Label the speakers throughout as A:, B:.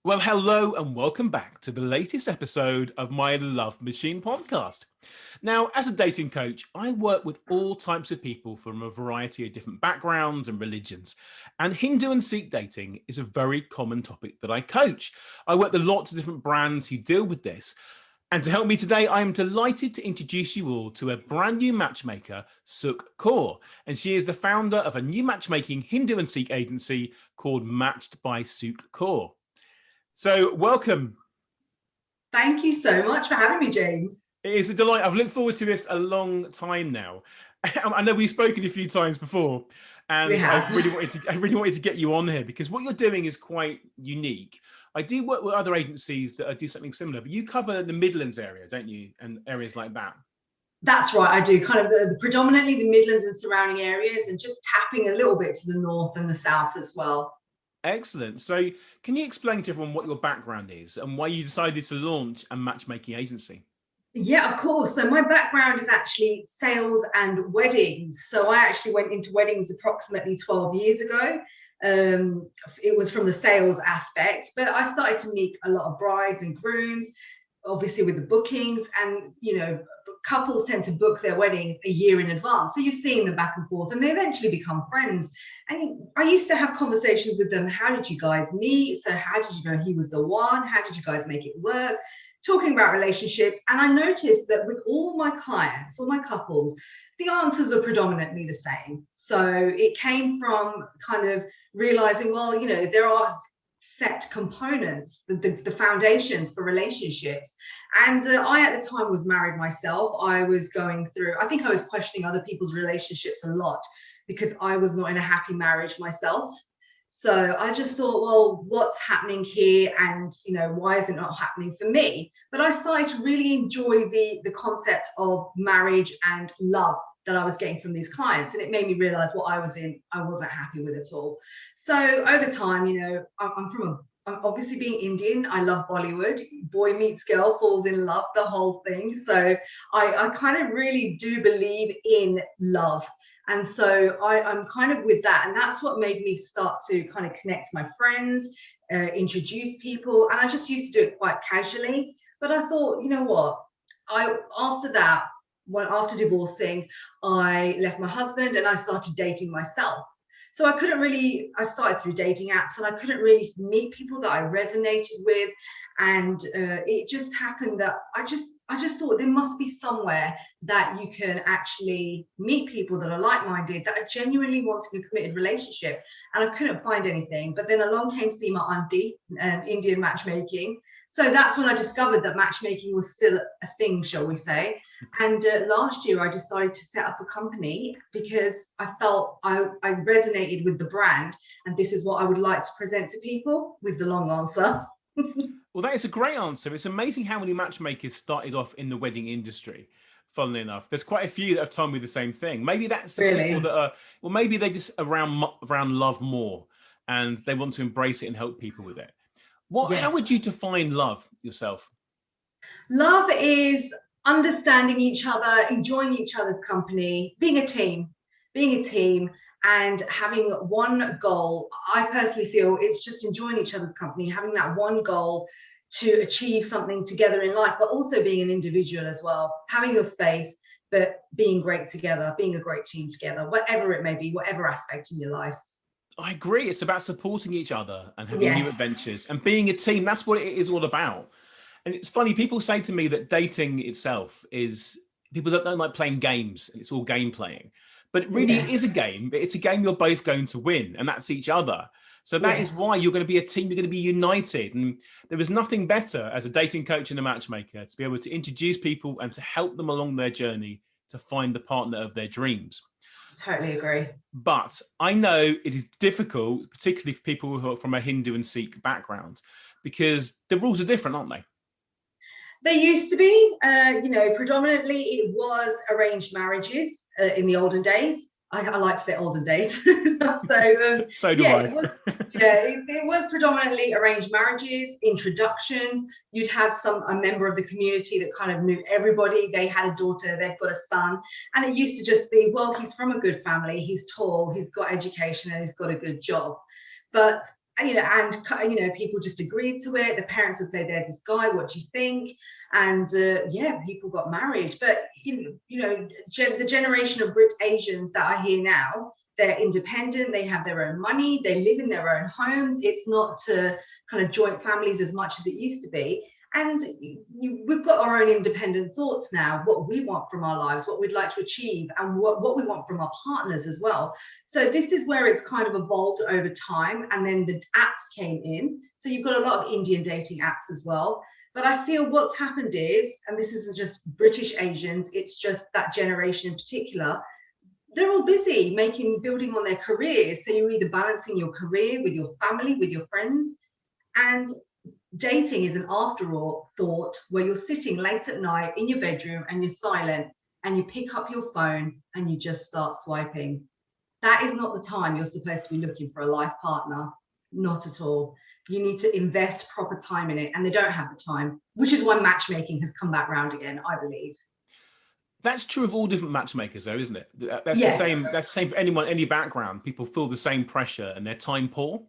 A: Well, hello and welcome back to the latest episode of my Love Machine podcast. Now, as a dating coach, I work with all types of people from a variety of different backgrounds and religions. And Hindu and Sikh dating is a very common topic that I coach. I work with lots of different brands who deal with this. And to help me today, I am delighted to introduce you all to a brand new matchmaker, Sukh. And she is the founder of a new matchmaking Hindu and Sikh agency called Matched by Sukh. So welcome.
B: Thank you so much for having me, James.
A: It is a delight. I've looked forward to this a long time now. I know we've spoken a few times before, and I really wanted to get you on here because what you're doing is quite unique. I do work with other agencies that do something similar, but you cover the Midlands area, don't you? And areas like that.
B: That's right, I do. Kind of predominantly the Midlands and surrounding areas, and just tapping a little bit to the north and the south as well.
A: Excellent. So can you explain to everyone what your background is and why you decided to launch a matchmaking agency?
B: Yeah, of course. So my background is actually sales and weddings. So I actually went into weddings approximately 12 years ago. It was from the sales aspect, but I started to meet a lot of brides and grooms, obviously with the bookings, and couples tend to book their weddings a year in advance, so you're seeing them back and forth and they eventually become friends. And I used to have conversations with them. How did you guys meet? So how did you know he was the one? How did you guys make it work? Talking about relationships. And I noticed that with all my clients, all my couples, the answers are predominantly the same. So it came from kind of realizing, well, there are set components, the foundations for relationships. And I, at the time, was married myself. I was going through, I think I was questioning other people's relationships a lot because I was not in a happy marriage myself. So I just thought, well, what's happening here? And, why is it not happening for me? But I started to really enjoy the concept of marriage and love that I was getting from these clients. And it made me realize what I was in, I wasn't happy with at all. So over time, I'm obviously being Indian, I love Bollywood. Boy meets girl, falls in love, the whole thing. So I kind of really do believe in love. And so I'm kind of with that. And that's what made me start to kind of connect my friends, introduce people. And I just used to do it quite casually. But I thought, you know what? After divorcing, I left my husband and I started dating myself. So I started through dating apps and I couldn't really meet people that I resonated with. And it just happened that I just thought there must be somewhere that you can actually meet people that are like-minded, that are genuinely wanting a committed relationship. And I couldn't find anything. But then along came Seema Auntie, Indian matchmaking. So that's when I discovered that matchmaking was still a thing, shall we say. And last year I decided to set up a company because I felt I resonated with the brand, and this is what I would like to present to people, with the long answer.
A: Well, that is a great answer. It's amazing how many matchmakers started off in the wedding industry. Funnily enough, there's quite a few that have told me the same thing. Maybe that's just people that are, well, maybe they just around love more and they want to embrace it and help people with it. How would you define love yourself?
B: Love is understanding each other, enjoying each other's company, being a team, and having one goal. I personally feel it's just enjoying each other's company, having that one goal to achieve something together in life, but also being an individual as well, having your space, but being great together, being a great team together, whatever it may be, whatever aspect in your life.
A: I agree. It's about supporting each other and having new adventures and being a team. That's what it is all about. And it's funny, people say to me that dating itself is, people don't like playing games. It's all game playing. But it really is a game. But it's a game you're both going to win, and that's each other. So that is why you're going to be a team. You're going to be united. And there is nothing better as a dating coach and a matchmaker to be able to introduce people and to help them along their journey to find the partner of their dreams.
B: Totally agree.
A: But I know it is difficult, particularly for people who are from a Hindu and Sikh background, because the rules are different, aren't they?
B: They used to be, predominantly it was arranged marriages in the olden days. I like to say olden days.
A: So do I.
B: It was predominantly arranged marriages, introductions. You'd have a member of the community that kind of knew everybody. They had a daughter, they've got a son. And it used to just be, well, he's from a good family, he's tall, he's got education, and he's got a good job. But and people just agreed to it. The parents would say, "There's this guy. What do you think?" And people got married. But the generation of Brit Asians that are here now, they're independent. They have their own money. They live in their own homes. It's not kind of joint families as much as it used to be. And we've got our own independent thoughts now, what we want from our lives, what we'd like to achieve, and what we want from our partners as well. So this is where it's kind of evolved over time. And then the apps came in. So you've got a lot of Indian dating apps as well. But I feel what's happened is, and this isn't just British Asians, it's just that generation in particular, they're all busy building on their careers. So you're either balancing your career with your family, with your friends, and dating is an afterthought where you're sitting late at night in your bedroom and you're silent and you pick up your phone and you just start swiping. That is not the time you're supposed to be looking for a life partner. Not at all. You need to invest proper time in it, and they don't have the time, which is why matchmaking has come back round again, I believe.
A: That's true of all different matchmakers, though, isn't it? That's
B: Yes.
A: the same. That's the same for anyone, any background. People feel the same pressure and they're time poor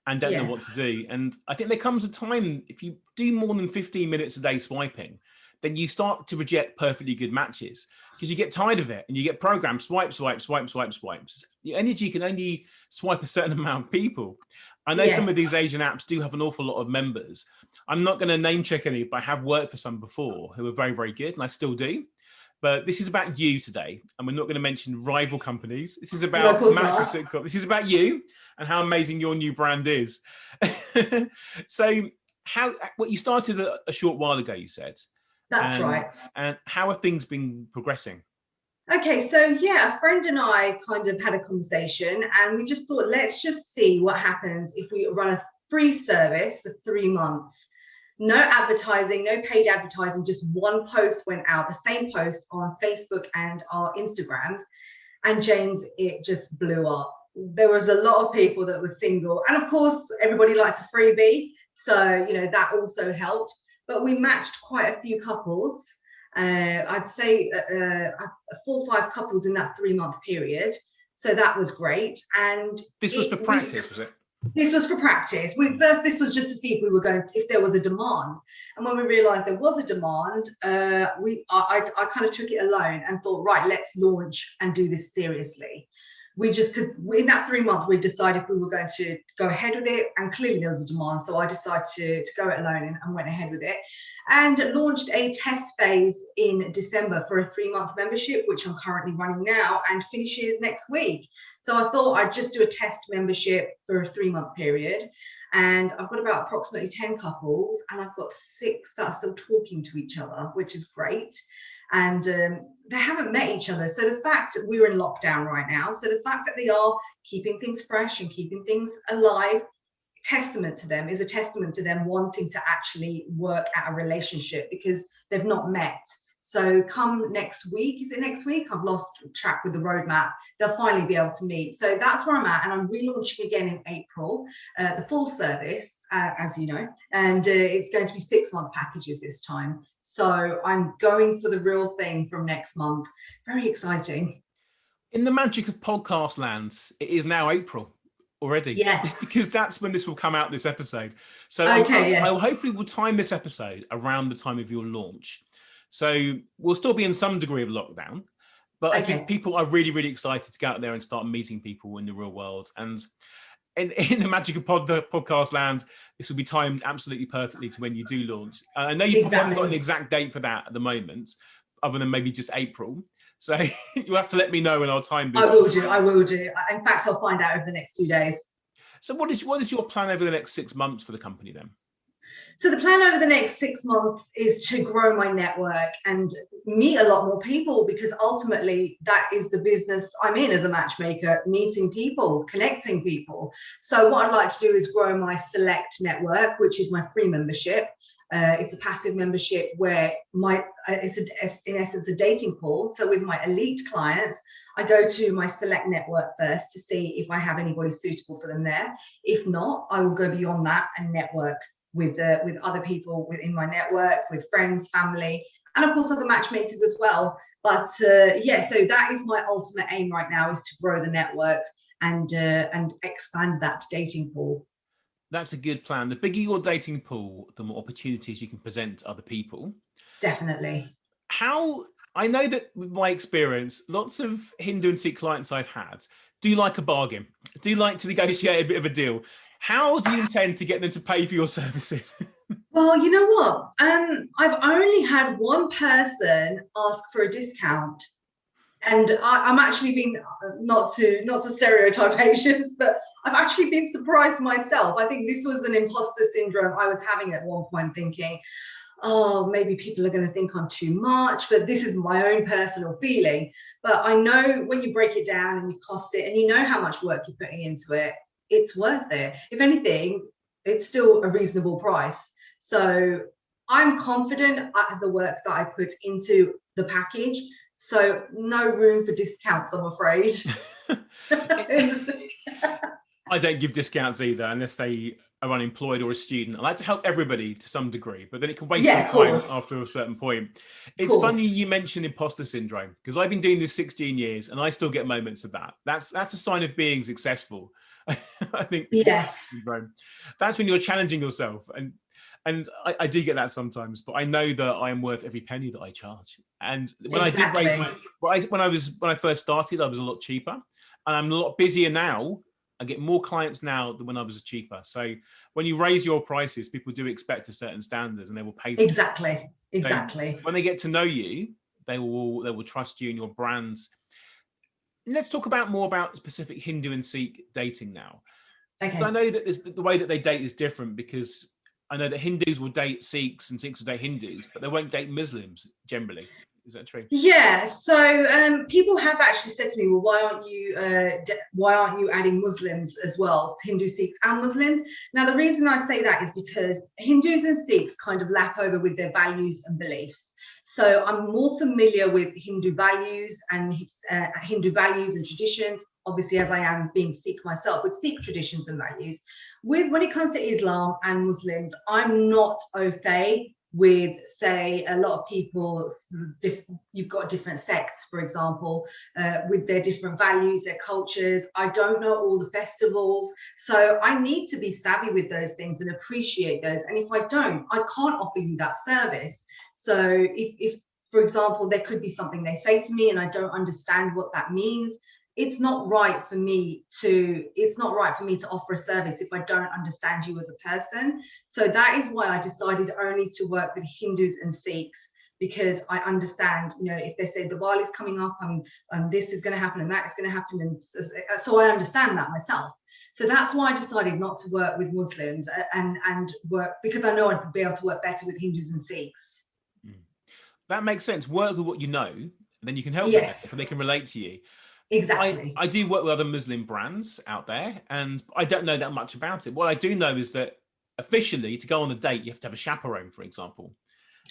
A: and don't know what to do. And I think there comes a time, if you do more than 15 minutes a day swiping, then you start to reject perfectly good matches because you get tired of it and you get programmed swipe, swipe, swipe, swipe, swipe. Your energy can only swipe a certain amount of people. I know some of these Asian apps do have an awful lot of members. I'm not going to name check any, but I have worked for some before who are very, very good, and I still do. But this is about you today, and we're not going to mention rival companies. This is about Matchmaking. This is about you and how amazing your new brand is. So, what you started a short while ago, you said.
B: That's right.
A: And how have things been progressing?
B: Okay, so a friend and I kind of had a conversation, and we just thought, let's just see what happens if we run a free service for 3 months. No advertising, no paid advertising, just one post went out, the same post on Facebook and our Instagrams. And James, it just blew up. There was a lot of people that were single. And of course, everybody likes a freebie. So, that also helped. But we matched quite a few couples. I'd say 4 or 5 couples in that 3-month period. So that was great. And
A: this was for practice, was it?
B: This was for practice. This was just to see if there was a demand. And when we realized there was a demand, I kind of took it alone and thought, right, let's launch and do this seriously. Because in that 3 months, we decided if we were going to go ahead with it, and clearly there was a demand. So I decided to go it alone and went ahead with it, and launched a test phase in December for a 3-month membership, which I'm currently running now and finishes next week. So I thought I'd just do a test membership for a 3-month period. And I've got about approximately 10 couples, and I've got 6 that are still talking to each other, which is great. And they haven't met each other. So the fact that we're in lockdown right now, so the fact that they are keeping things fresh and keeping things alive, is a testament to them wanting to actually work at a relationship because they've not met. So come next week, is it next week? I've lost track with the roadmap. They'll finally be able to meet. So that's where I'm at. And I'm relaunching again in April, the full service, as you know, and it's going to be 6-month packages this time. So I'm going for the real thing from next month. Very exciting.
A: In the magic of podcast land, it is now April already.
B: Yes.
A: Because that's when this will come out, this episode. So I hopefully will time this episode around the time of your launch. So we'll still be in some degree of lockdown, but I think people are really, really excited to go out there and start meeting people in the real world. And in the magic of podcast land, this will be timed absolutely perfectly to when you do launch. I know you haven't got an exact date for that at the moment, other than maybe just April. So you have to let me know when I'll time this.
B: I will do. In fact, I'll find out over the next 2 days.
A: So what is your plan over the next 6 months for the company then?
B: So the plan over the next 6 months is to grow my network and meet a lot more people, because ultimately that is the business I'm in as a matchmaker, meeting people, connecting people. So what I'd like to do is grow my select network, which is my free membership. It's a passive membership where it's in essence a dating pool. So with my elite clients, I go to my select network first to see if I have anybody suitable for them there. If not, I will go beyond that and network with other people within my network, with friends, family, and of course other matchmakers as well. But so that is my ultimate aim right now, is to grow the network and expand that dating pool.
A: That's a good plan. The bigger your dating pool, the more opportunities you can present to other people.
B: Definitely.
A: How, I know that with my experience, lots of Hindu and Sikh clients I've had do like a bargain, do like to negotiate a bit of a deal. How do you intend to get them to pay for your services?
B: Well, you know what? I've only had one person ask for a discount, and I'm actually being not to stereotype Asians, but I've actually been surprised myself. I think this was an imposter syndrome I was having at one point, thinking, oh, maybe people are going to think I'm too much, but this is my own personal feeling. But I know when you break it down and you cost it and you know how much work you're putting into it, it's worth it. If anything, it's still a reasonable price. So I'm confident at the work that I put into the package. So no room for discounts, I'm afraid.
A: I don't give discounts either unless they are unemployed or a student. I like to help everybody to some degree, but then it can waste your time after a certain point. It's funny you mentioned imposter syndrome, because I've been doing this 16 years and I still get moments of that. That's a sign of being successful. I think.
B: Yes.
A: That's when you're challenging yourself. And I do get that sometimes, but I know that I am worth every penny that I charge. And when I did raise when I first started, I was a lot cheaper, and I'm a lot busier now. I get more clients now than when I was cheaper. So when you raise your prices, people do expect a certain standard, and they will pay for it.
B: Exactly.
A: So when they get to know you, they will trust you and your brands. Let's talk more about specific Hindu and Sikh dating now.
B: Okay.
A: I know that the way that they date is different, because I know that Hindus will date Sikhs and Sikhs will date Hindus, but they won't date Muslims generally. Is that true?
B: Yeah. So people have actually said to me, well, why aren't you adding Muslims as well, Hindu, Sikhs and Muslims? Now, the reason I say that is because Hindus and Sikhs kind of lap over with their values and beliefs. So I'm more familiar with Hindu values and traditions, obviously, as I am being Sikh myself, with Sikh traditions and values. When it comes to Islam and Muslims, I'm not au fait with, say, a lot of people. You've got different sects, for example, with their different values, their cultures. I don't know all the festivals, so I need to be savvy with those things and appreciate those. And if I don't, I can't offer you that service. So if for example, there could be something they say to me and I don't understand what that means, it's not right for me to offer a service if I don't understand you as a person. So that is why I decided only to work with Hindus and Sikhs, because I understand, if they say Diwali is coming up and this is going to happen and that is going to happen, and so I understand that myself. So that's why I decided not to work with Muslims and work, because I know I'd be able to work better with Hindus and Sikhs.
A: That makes sense. Work with what you know, and then you can help them if they can relate to you.
B: Exactly.
A: I do work with other Muslim brands out there, and I don't know that much about it. What I do know is that officially, to go on a date, you have to have a chaperone, for example.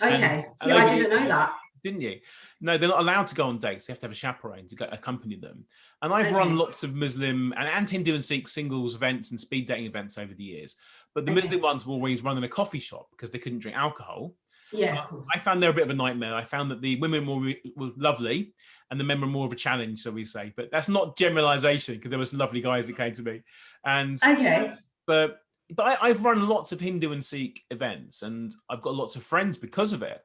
B: Okay. See, I didn't know that.
A: Didn't you? No, they're not allowed to go on dates. They have to have a chaperone to accompany them. And I've run lots of Muslim and Hindu and Sikh singles events and speed dating events over the years. But the Muslim ones were always run in a coffee shop because they couldn't drink alcohol.
B: Yeah, of course.
A: I found they're a bit of a nightmare. I found that the women were lovely and the men were more of a challenge, shall we say. But that's not generalization, because there were some lovely guys that came to me. And but I've run lots of Hindu and Sikh events, and I've got lots of friends because of it.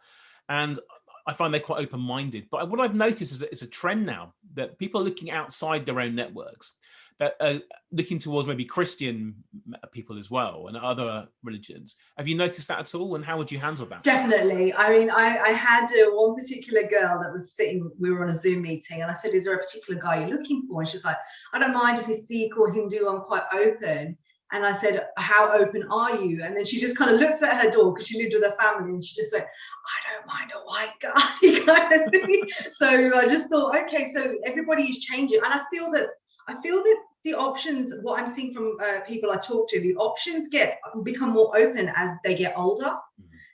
A: And I find they're quite open-minded. But what I've noticed is that it's a trend now that people are looking outside their own networks, that are looking towards maybe Christian people as well and other religions. Have you noticed that at all? And how would you handle that?
B: Definitely. I mean, I had one particular girl that was sitting, we were on a Zoom meeting, and I said, is there a particular guy you're looking for? And she's like, I don't mind if he's Sikh or Hindu, I'm quite open. And I said, how open are you? And then she just kind of looks at her door, because she lived with her family, and she just went, I don't mind a white guy kind of thing. So I just thought, okay, so everybody is changing. And I feel that the options, what I'm seeing from people I talk to, the options become more open as they get older,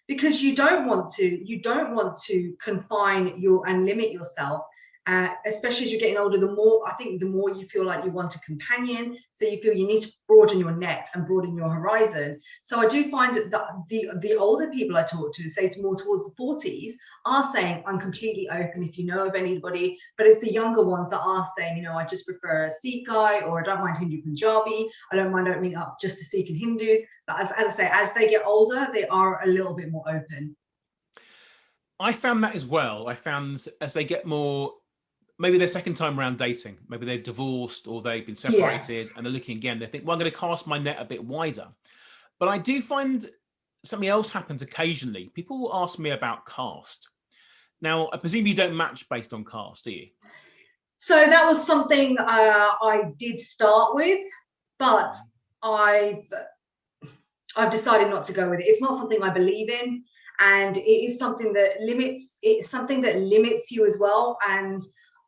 B: because you don't want to confine and limit yourself. especially as you're getting older, the more you feel like you want a companion, so you feel you need to broaden your net and broaden your horizon. So I do find that the older people I talk to, say more towards the 40s, are saying, I'm completely open if you know of anybody. But it's the younger ones that are saying, you know, I just prefer a Sikh guy, or I don't mind Hindu Punjabi, I don't mind opening up just to Sikh and Hindus. But as I say, as they get older, they are a little bit more open.
A: I found that as well. I found as they get more, maybe their second time around dating, maybe they've divorced or they've been separated,
B: Yes.
A: and they're looking again, they think, well, I'm going to cast my net a bit wider. But I do find something else happens occasionally. People will ask me about caste. Now, I presume you don't match based on caste, do you?
B: So that was something I did start with, but I've decided not to go with it. It's not something I believe in, and it is something that limits. It's something that limits you as well. And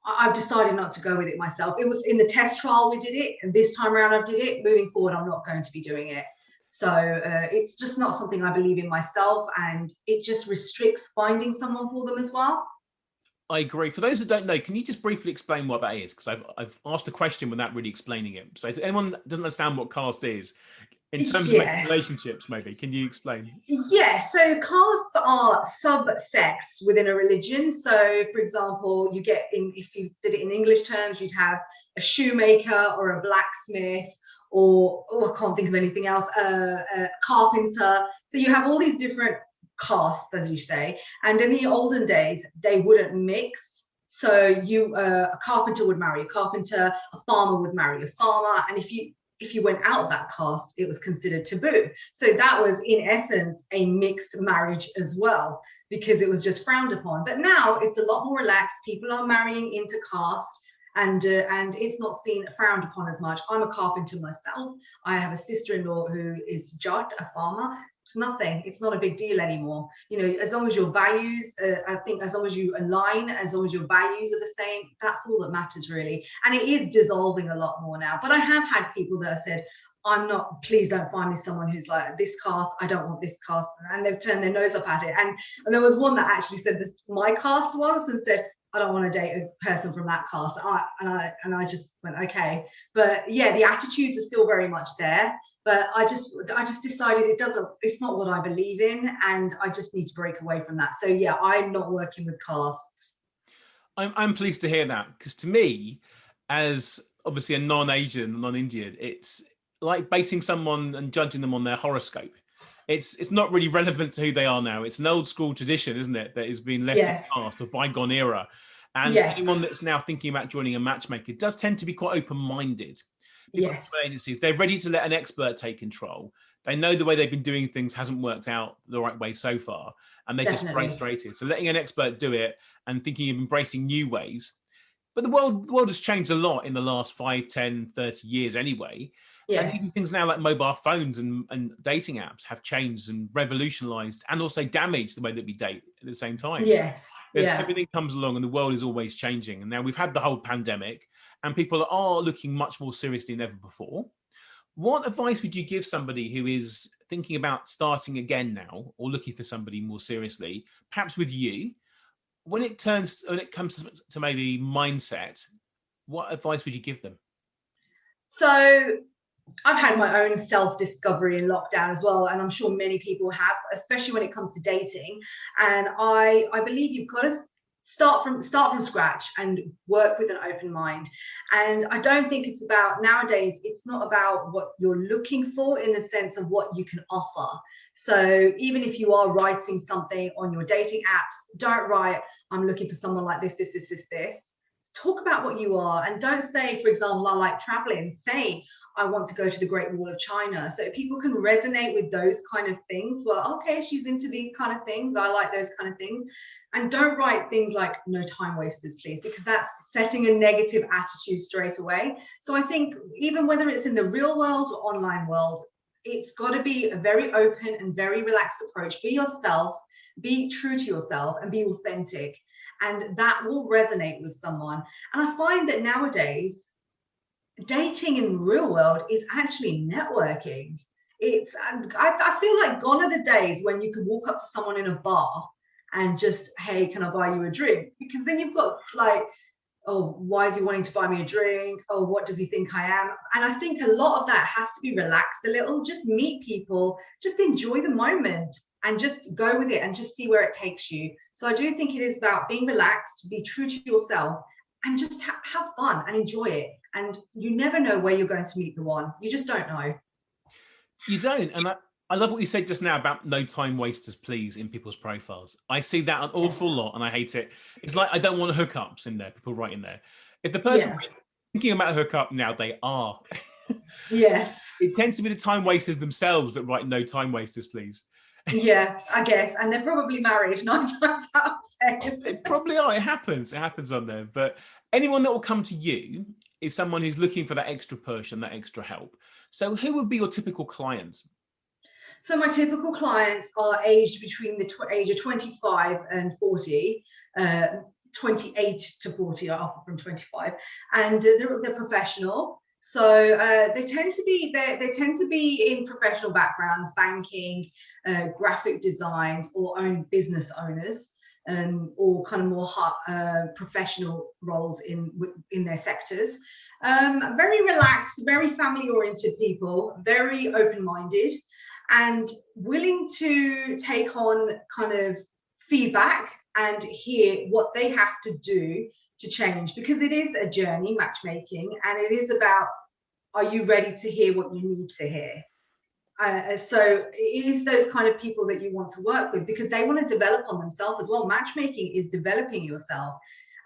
B: I've decided not to go with it myself. It was in the test trial we did it, and this time around I did it. Moving forward, I'm not going to be doing it. So it's just not something I believe in myself, and it just restricts finding someone for them as well.
A: I agree. For those that don't know, can you just briefly explain what that is? Because I've asked a question without really explaining it. So to anyone that doesn't understand what caste is, in terms of making
B: Yeah.
A: relationships, maybe, can you explain?
B: Yeah, so castes are subsects within a religion. So, for example, you get in, if you did it in English terms, you'd have a shoemaker or a blacksmith, or I can't think of anything else, a carpenter. So you have all these different castes, as you say. And in the olden days, they wouldn't mix. So a carpenter would marry a carpenter, a farmer would marry a farmer, and if you went out of that caste, it was considered taboo. So that was, in essence, a mixed marriage as well, because it was just frowned upon. But now it's a lot more relaxed. People are marrying into caste, and it's not seen frowned upon as much. I'm a carpenter myself. I have a sister-in-law who is Jat, a farmer. It's nothing. It's not a big deal anymore. You know, as long as your values, I think, as long as you align, as long as your values are the same, that's all that matters, really. And it is dissolving a lot more now. But I have had people that have said, I'm not, please don't find me someone who's like this caste, I don't want this caste. And they've turned their nose up at it. And there was one that actually said this, my caste once, and said, I don't want to date a person from that caste. And I just went, okay. But yeah, the attitudes are still very much there. But I just decided it's not what I believe in, and I just need to break away from that. So yeah, I'm not working with castes.
A: I'm pleased to hear that, because to me, as obviously a non-Asian, non-Indian, it's like basing someone and judging them on their horoscope. It's not really relevant to who they are now. It's an old school tradition, isn't it, that has been left in
B: Yes.
A: the past, a bygone era. And
B: Yes.
A: anyone that's now thinking about joining a matchmaker does tend to be quite open-minded. People
B: Yes.
A: agencies, they're ready to let an expert take control. They know the way they've been doing things hasn't worked out the right way so far, and they just
B: Definitely.
A: frustrated. So letting an expert do it and thinking of embracing new ways. But the world has changed a lot in the last 5, 10, 30 years anyway. And even
B: Yes.
A: things now like mobile phones and dating apps have changed and revolutionized, and also damaged the way that we date at the same time.
B: Yes.
A: There's
B: Yeah.
A: everything comes along, and the world is always changing. And now we've had the whole pandemic, and people are looking much more seriously than ever before. What advice would you give somebody who is thinking about starting again now, or looking for somebody more seriously, perhaps with you? When it comes to maybe mindset, what advice would you give them?
B: So I've had my own self-discovery in lockdown as well, and I'm sure many people have, especially when it comes to dating. And I believe you've got to start from scratch and work with an open mind. And I don't think it's about, nowadays, it's not about what you're looking for in the sense of what you can offer. So even if you are writing something on your dating apps, don't write, I'm looking for someone like this. Talk about what you are, and don't say, for example, I like traveling. Say, I want to go to the Great Wall of China. So people can resonate with those kind of things. Well, okay, she's into these kind of things. I like those kind of things. And don't write things like no time wasters, please, because that's setting a negative attitude straight away. So I think even whether it's in the real world or online world, it's got to be a very open and very relaxed approach. Be yourself, be true to yourself, and be authentic. And that will resonate with someone. And I find that nowadays, dating in the real world is actually networking. I feel like gone are the days when you could walk up to someone in a bar and just, hey, can I buy you a drink? Because then you've got like oh, why is he wanting to buy me a drink? Oh, what does he think I am? And I think a lot of that has to be relaxed a little. Just meet people, just enjoy the moment and just go with it and just see where it takes you. So I do think it is about being relaxed, be true to yourself, and just have fun and enjoy it. And you never know where you're going to meet the one. You just don't know.
A: You don't. And I love what you said just now about no time wasters, please, in people's profiles. I see that an awful lot and I hate it. It's like, I don't want hookups in there, people write in there. If the person thinking about a hookup now, they are.
B: Yes.
A: It tends to be the time wasters themselves that write no time wasters, please.
B: Yeah, I guess. And they're probably married 9 times out of 10.
A: They probably are. It happens on there. But anyone that will come to you is someone who's looking for that extra push and that extra help. So who would be your typical clients?
B: So my typical clients are aged between the age of 25 and 40, 28 to 40 are offer from 25, and they're professional. So they tend to be in professional backgrounds, banking, graphic designs, or own business owners, or kind of more professional roles in their sectors. Very relaxed, very family-oriented people, very open-minded, and willing to take on kind of feedback and hear what they have to do to change, because it is a journey, matchmaking, and it is about, are you ready to hear what you need to hear? So it is those kind of people that you want to work with, because they want to develop on themselves as well. Matchmaking is developing yourself.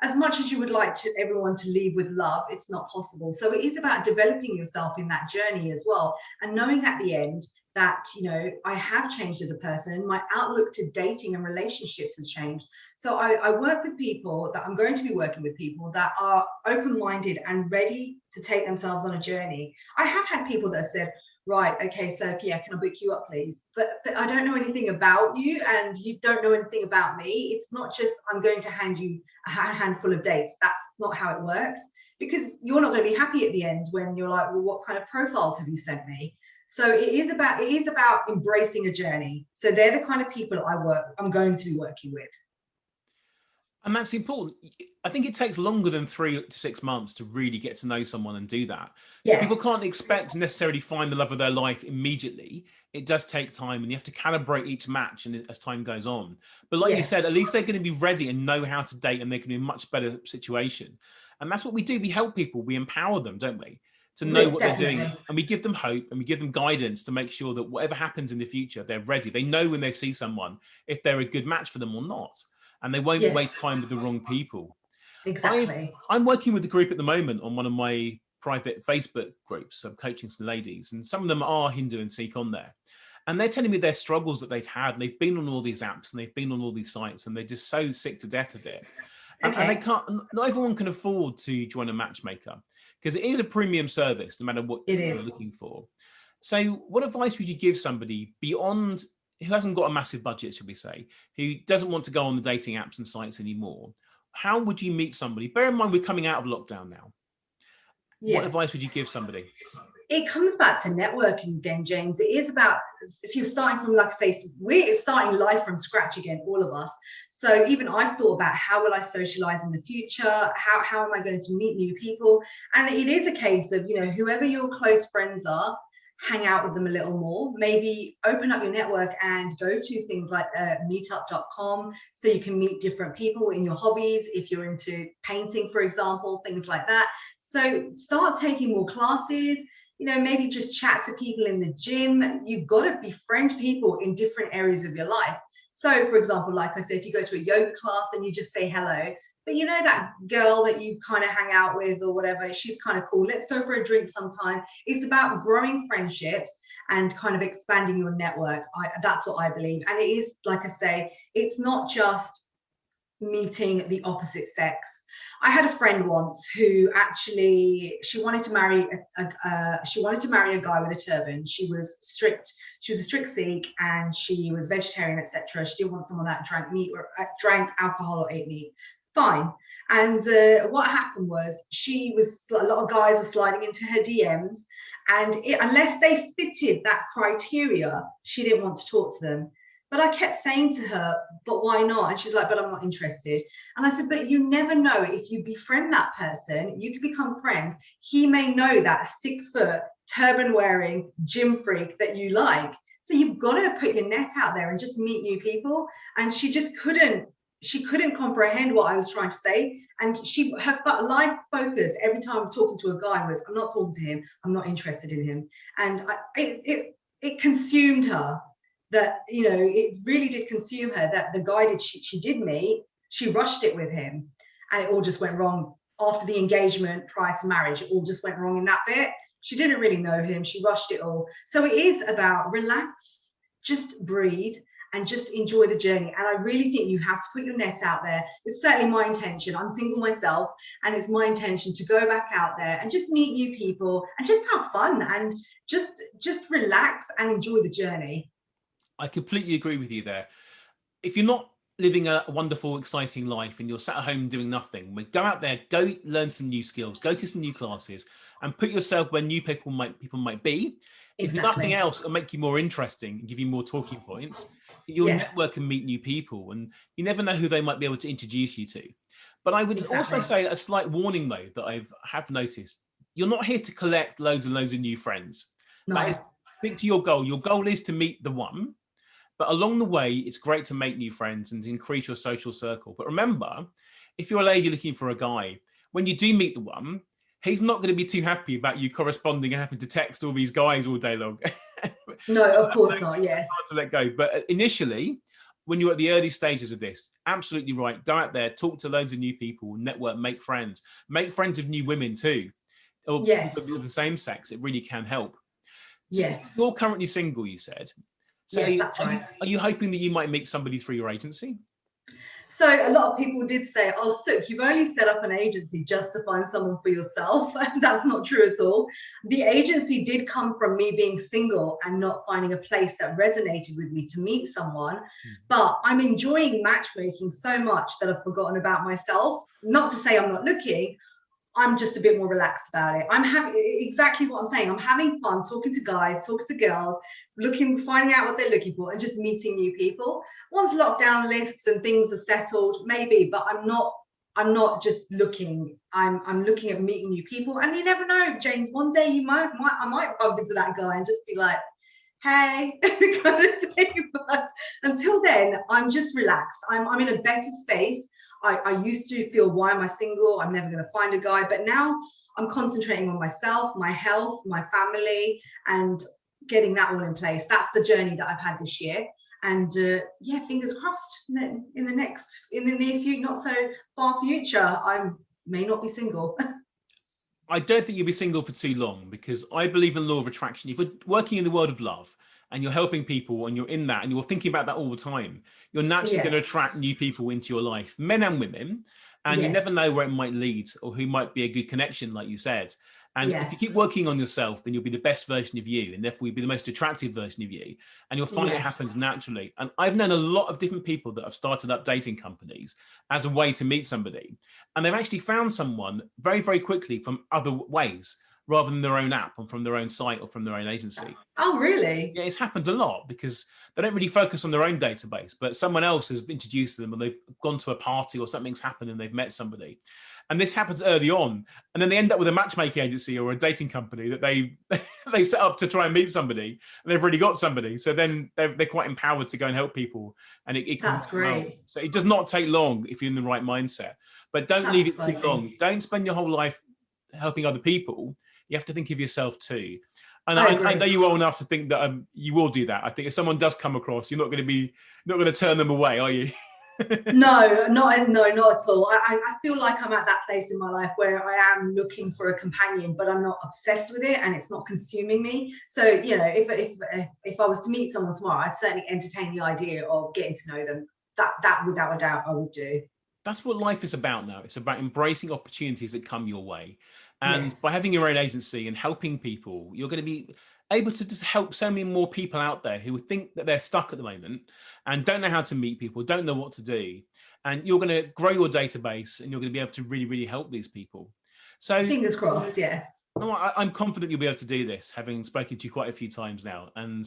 B: As much as you would like to everyone to leave with love, it's not possible. So it is about developing yourself in that journey as well, and knowing at the end that, you know, I have changed as a person. My outlook to dating and relationships has changed. So I work with people that I'm going to be working with people that are open-minded and ready to take themselves on a journey. I have had people that have said, right, okay, so yeah, can I book you up, please? But I don't know anything about you, and you don't know anything about me. It's not just, I'm going to hand you a handful of dates. That's not how it works, because you're not going to be happy at the end when you're like, well, what kind of profiles have you sent me? So it is about embracing a journey. So they're the kind of people I'm going to be working with.
A: And that's important. I think it takes longer than 3 to 6 months to really get to know someone and do that. So
B: Yes.
A: people can't expect to necessarily find the love of their life immediately. It does take time, and you have to calibrate each match and as time goes on. But like you said, at least they're going to be ready and know how to date, and they can be in a much better situation. And that's what we do. We help people. We empower them, don't we? To know what they're doing, and we give them hope, and we give them guidance to make sure that whatever happens in the future, they're ready. They know when they see someone if they're a good match for them or not, and they won't waste time with the wrong people.
B: Exactly.
A: I'm working with the group at the moment on one of my private Facebook groups. I'm coaching some ladies, and some of them are Hindu and Sikh on there, and they're telling me their struggles that they've had. And they've been on all these apps and they've been on all these sites, and they're just so sick to death of it. And they can't. Not everyone can afford to join a matchmaker, because it is a premium service, no matter what you're looking for. So what advice would you give somebody beyond, who hasn't got a massive budget, should we say, who doesn't want to go on the dating apps and sites anymore? How would you meet somebody? Bear in mind, we're coming out of lockdown now. What advice would you give somebody?
B: It comes back to networking again, James. It is about, if you're starting from, like I say, we're starting life from scratch again, all of us. So even I've thought about, how will I socialize in the future? How am I going to meet new people? And it is a case of, you know, whoever your close friends are, hang out with them a little more, maybe open up your network and go to things like meetup.com, so you can meet different people in your hobbies. If you're into painting, for example, things like that. So start taking more classes, you know, maybe just chat to people in the gym. You've got to befriend people in different areas of your life. So for example, like I said, if you go to a yoga class and you just say hello, but you know that girl that you kind of hang out with or whatever, she's kind of cool, let's go for a drink sometime. It's about growing friendships and kind of expanding your network. That's what I believe. And it is, like I say, it's not just meeting the opposite sex. I had a friend once who actually, she wanted to marry a guy with a turban. She was a strict Sikh, and she was vegetarian, etc. She didn't want someone that drank meat or drank alcohol or ate meat. Fine. And what happened was, a lot of guys were sliding into her DMs, and unless they fitted that criteria, she didn't want to talk to them. But I kept saying to her, but why not? And she's like, but I'm not interested. And I said, but you never know, if you befriend that person, you could become friends. He may know that 6 foot, turban wearing gym freak that you like. So you've got to put your net out there and just meet new people. And she couldn't comprehend what I was trying to say. And her life focus every time I'm talking to a guy was, I'm not talking to him, I'm not interested in him. And it consumed her. That, you know, it really did consume her, that the guy she did meet, she rushed it with him, and it all just went wrong after the engagement, prior to marriage. It all just went wrong in that bit. She didn't really know him, she rushed it all. So it is about relax, just breathe, and just enjoy the journey. And I really think you have to put your net out there. It's certainly my intention. I'm single myself, and it's my intention to go back out there and just meet new people and just have fun and just relax and enjoy the journey.
A: I completely agree with you there. If you're not living a wonderful, exciting life and you're sat at home doing nothing, go out there, go learn some new skills, go to some new classes, and put yourself where new people might be. If nothing else, it'll make you more interesting and give you more talking points. You'll network and meet new people, and you never know who they might be able to introduce you to. But I would also say a slight warning, though, that I have noticed. You're not here to collect loads and loads of new friends.
B: No.
A: That is, stick to your goal. Your goal is to meet the one. But along the way, it's great to make new friends and to increase your social circle. But remember, if you're a lady looking for a guy, when you do meet the one, he's not going to be too happy about you corresponding and having to text all these guys all day long.
B: No, of course not. Yes.
A: Hard to let go. But initially, when you're at the early stages of this, absolutely right. Go out there, talk to loads of new people, network, make friends of new women too, or people of the same sex. It really can help. So you're currently single, you said. So
B: yes, that's right.
A: Are you hoping that you might meet somebody through your agency?
B: So a lot of people did say, oh, Sukh, you've only set up an agency just to find someone for yourself. That's not true at all. The agency did come from me being single and not finding a place that resonated with me to meet someone. But I'm enjoying matchmaking so much that I've forgotten about myself. Not to say I'm not looking, I'm just a bit more relaxed about it. I'm having exactly what I'm saying. I'm having fun talking to guys, talking to girls, finding out what they're looking for, and just meeting new people. Once lockdown lifts and things are settled, maybe, but I'm not just looking. I'm looking at meeting new people. And you never know, James, one day I might bump into that guy and just be like, hey, kind of thing. But until then, I'm just relaxed. I'm in a better space. I used to feel, why am I single? I'm never going to find a guy. But now I'm concentrating on myself, my health, my family, and getting that all in place. That's the journey that I've had this year. And fingers crossed, in the near future, not so far future, I may not be single.
A: I don't think you'll be single for too long, because I believe in law of attraction. If you're working in the world of love and you're helping people and you're in that and you're thinking about that all the time, you're naturally going to attract new people into your life, men and women, and you never know where it might lead or who might be a good connection, like you said. And if you keep working on yourself, then you'll be the best version of you, and therefore you'll be the most attractive version of you, and you'll find it happens naturally. And I've known a lot of different people that have started up dating companies as a way to meet somebody, and they've actually found someone very, very quickly from other ways, rather than their own app and from their own site or from their own agency.
B: Oh, really?
A: Yeah, it's happened a lot, because they don't really focus on their own database, but someone else has introduced them, and they've gone to a party or something's happened and they've met somebody. And this happens early on, and then they end up with a matchmaking agency or a dating company that they've set up to try and meet somebody, and they've already got somebody. So then they're quite empowered to go and help people. And
B: that's great.
A: Well. So it does not take long if you're in the right mindset, but don't leave it too long. Don't spend your whole life helping other people. You have to think of yourself too. And I know you well enough to think that you will do that. I think if someone does come across, you're not going to turn them away, are you?
B: No, not at all. I feel like I'm at that place in my life where I am looking for a companion, but I'm not obsessed with it and it's not consuming me. So, you know, if I was to meet someone tomorrow, I'd certainly entertain the idea of getting to know them. That without a doubt I would do.
A: That's what life is about now. It's about embracing opportunities that come your way. And by having your own agency and helping people, you're going to be able to just help so many more people out there who think that they're stuck at the moment and don't know how to meet people, don't know what to do. And you're going to grow your database, and you're going to be able to really, really help these people. So
B: fingers crossed, yes.
A: no, I'm confident you'll be able to do this, having spoken to you quite a few times now. And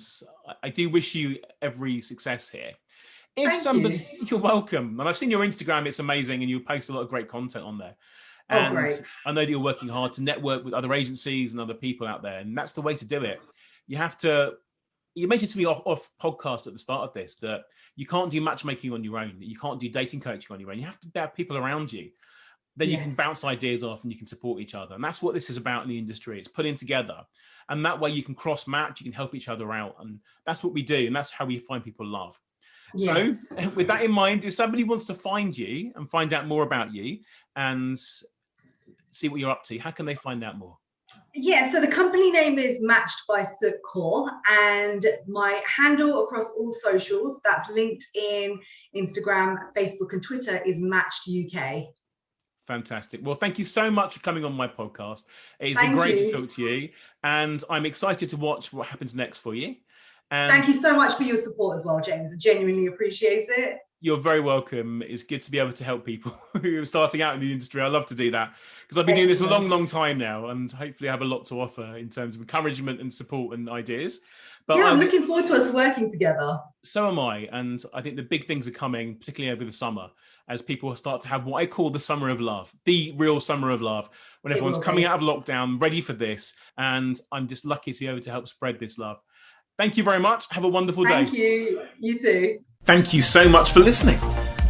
A: I do wish you every success here. If somebody, you're welcome. And I've seen your Instagram, it's amazing. And you post a lot of great content on there. And
B: great.
A: I know that you're working hard to network with other agencies and other people out there. And that's the way to do it. You have to, you mentioned to me off podcast at the start of this, that you can't do matchmaking on your own. You can't do dating coaching on your own. You have to have people around you. Then you can bounce ideas off and you can support each other. And that's what this is about in the industry. It's putting together. And that way you can cross match, you can help each other out. And that's what we do. And that's how we find people love. Yes. So with that in mind, if somebody wants to find you and find out more about you and see what you're up to, how can they find out more?
B: Yeah, so the company name is Matched by Sukh, and my handle across all socials, that's LinkedIn, Instagram, Facebook, and Twitter, is Matched UK.
A: Fantastic. Well, thank you so much for coming on my podcast. It's been great to talk to you, and I'm excited to watch what happens next for you. And
B: thank you so much for your support as well, James. I genuinely appreciate it.
A: You're very welcome. It's good to be able to help people who are starting out in the industry. I love to do that because I've been doing this a long, long time now, and hopefully I have a lot to offer in terms of encouragement and support and ideas. But
B: yeah, I'm looking forward to us working together.
A: So am I. And I think the big things are coming, particularly over the summer, as people start to have what I call the summer of love, the real summer of love, when everyone's coming out of lockdown, ready for this. And I'm just lucky to be able to help spread this love. Thank you very much. Have a wonderful day.
B: Thank you. You too.
A: Thank you so much for listening.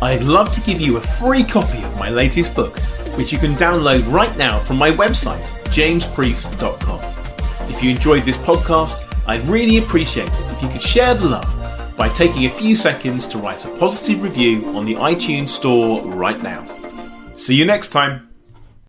A: I'd love to give you a free copy of my latest book, which you can download right now from my website, jamespreece.com. If you enjoyed this podcast, I'd really appreciate it if you could share the love by taking a few seconds to write a positive review on the iTunes store right now. See you next time.